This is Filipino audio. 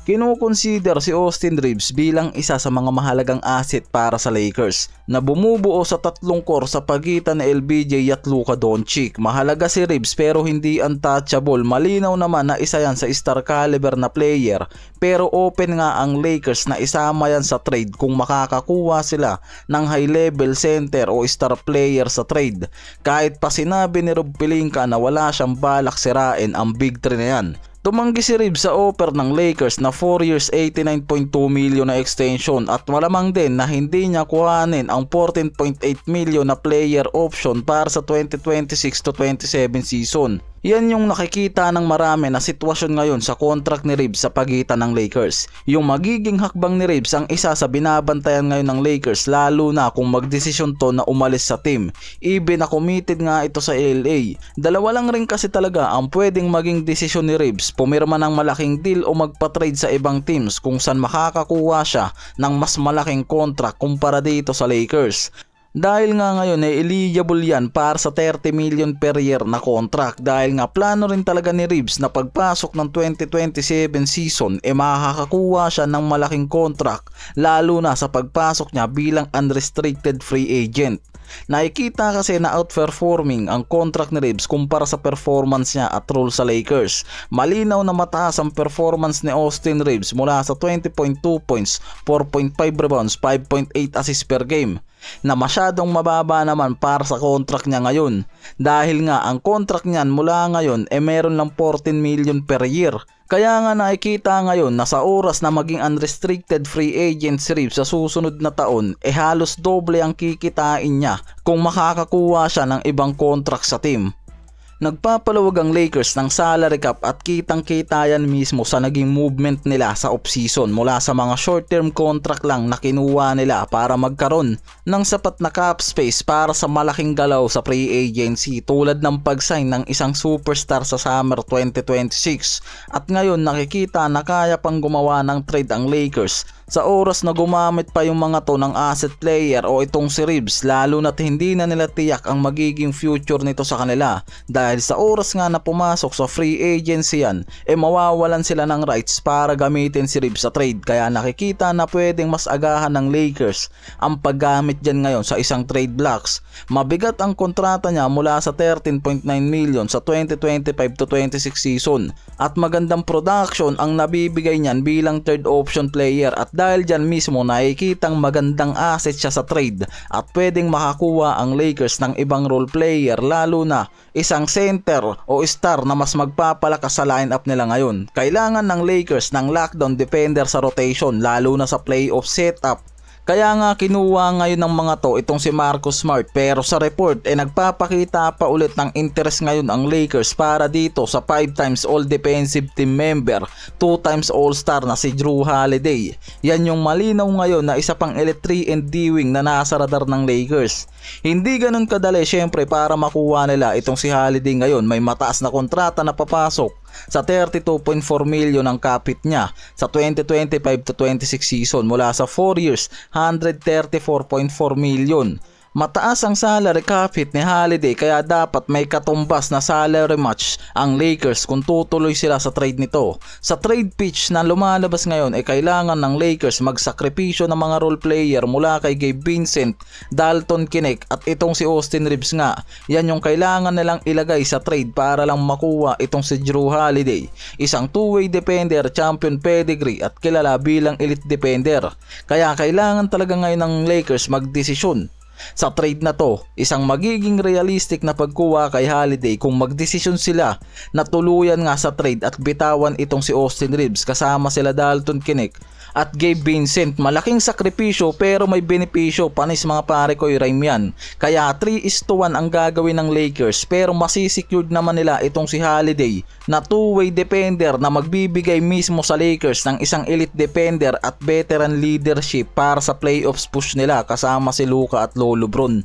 Kinukonsider si Austin Reeves bilang isa sa mga mahalagang asset para sa Lakers na bumubuo sa tatlong core sa pagitan ni LBJ at Luka Doncic. Mahalaga si Reeves pero hindi untouchable. Malinaw naman na isa yan sa star caliber na player, pero open nga ang Lakers na isama yan sa trade kung makakakuha sila ng high level center o star player sa trade. Kahit pa sinabi ni Rob Pelinka na wala siyang balak sirain ang Big 3 na yan. Tumanggi si Reeves sa offer ng Lakers na 4 years 89.2 million na extension at malamang din na hindi niya kuhanin ang 14.8 million na player option para sa 2026-27 season. Yan yung nakikita ng marami na sitwasyon ngayon sa contract ni Reeves sa pagitan ng Lakers. Yung magiging hakbang ni Reeves ang isa sa binabantayan ngayon ng Lakers, lalo na kung magdesisyon to na umalis sa team. Even na committed nga ito sa LA. Dalawa lang rin kasi talaga ang pwedeng maging desisyon ni Reeves: pumirma ng malaking deal o magpa-trade sa ibang teams kung saan makakakuha siya ng mas malaking contract kumpara dito sa Lakers. Dahil nga ngayon ay eligible yan para sa 30 million per year na contract, dahil nga plano rin talaga ni Reeves na pagpasok ng 2027 season makakakuha siya ng malaking contract, lalo na sa pagpasok niya bilang unrestricted free agent. Nakikita kasi na outperforming ang contract ni Reeves kumpara sa performance niya at role sa Lakers. Malinaw na mataas ang performance ni Austin Reeves mula sa 20.2 points, 4.5 rebounds, 5.8 assists per game, na masyadong mababa naman para sa contract niya ngayon. Dahil nga ang contract niyan mula ngayon meron lang 14 million per year. Kaya nga nakikita ngayon na sa oras na maging unrestricted free agent si Reeves sa susunod na taon, halos doble ang kikitain niya kung makakakuha siya ng ibang contract sa team. Nagpapaluwag ang Lakers ng salary cap at kitang-kita yan mismo sa naging movement nila sa offseason mula sa mga short-term contract lang na kinuha nila para magkaroon ng sapat na cap space para sa malaking galaw sa free agency, tulad ng pag-sign ng isang superstar sa summer 2026. At ngayon nakikita na kaya pang gumawa ng trade ang Lakers sa oras na gumamit pa yung mga to ng asset player o itong si Reeves, lalo na't hindi na nila tiyak ang magiging future nito sa kanila. Dahil sa oras nga na pumasok sa free agency yan, mawawalan sila ng rights para gamitin si Reeves sa trade. Kaya nakikita na pwedeng mas agahan ng Lakers ang paggamit dyan ngayon sa isang trade blocks. Mabigat ang kontrata niya mula sa 13.9 million sa 2025-26 season at magandang production ang nabibigay niyan bilang third option player, at dahil dyan mismo nakikitang magandang asset siya sa trade at pwedeng makakuha ang Lakers ng ibang role player, lalo na isang center o star na mas magpapalakas sa lineup nila ngayon. Kailangan ng Lakers ng lockdown defender sa rotation, lalo na sa playoff setup. Kaya nga kinuha ngayon ng mga to itong si Marcus Smart, pero sa report nagpapakita pa ulit ng interest ngayon ang Lakers para dito sa 5 times all defensive team member, 2 times all-star na si Jrue Holiday. Yan yung malinaw ngayon na isa pang elite 3 and D wing na nasa radar ng Lakers. Hindi ganun kadali syempre para makuha nila itong si Holiday ngayon. May mataas na kontrata na papasok sa 32.4 million ang kapit niya sa 2025-26 season mula sa 4 years 134.4 million. Mataas ang salary capit ni Holiday kaya dapat may katumbas na salary match ang Lakers kung tutuloy sila sa trade nito. Sa trade pitch na lumalabas ngayon kailangan ng Lakers magsakripisyo ng mga role player mula kay Gabe Vincent, Dalton Knecht at itong si Austin Reeves nga. Yan yung kailangan nilang ilagay sa trade para lang makuha itong si Jrue Holiday, isang two-way defender, champion pedigree at kilala bilang elite defender. Kaya kailangan talaga ngayon ng Lakers magdesisyon sa trade na to, isang magiging realistic na pagkuha kay Holiday kung magdesisyon sila na tuluyan nga sa trade at bitawan itong si Austin Reeves kasama sila Dalton Knecht at Gabe Vincent. Malaking sakripisyo pero may benepisyo, panis mga pare ko, rhyme yan. Kaya 3:1 ang gagawin ng Lakers, pero masisecured naman nila itong si Holiday na two-way defender na magbibigay mismo sa Lakers ng isang elite defender at veteran leadership para sa playoffs push nila kasama si Luka at Lolo Bron.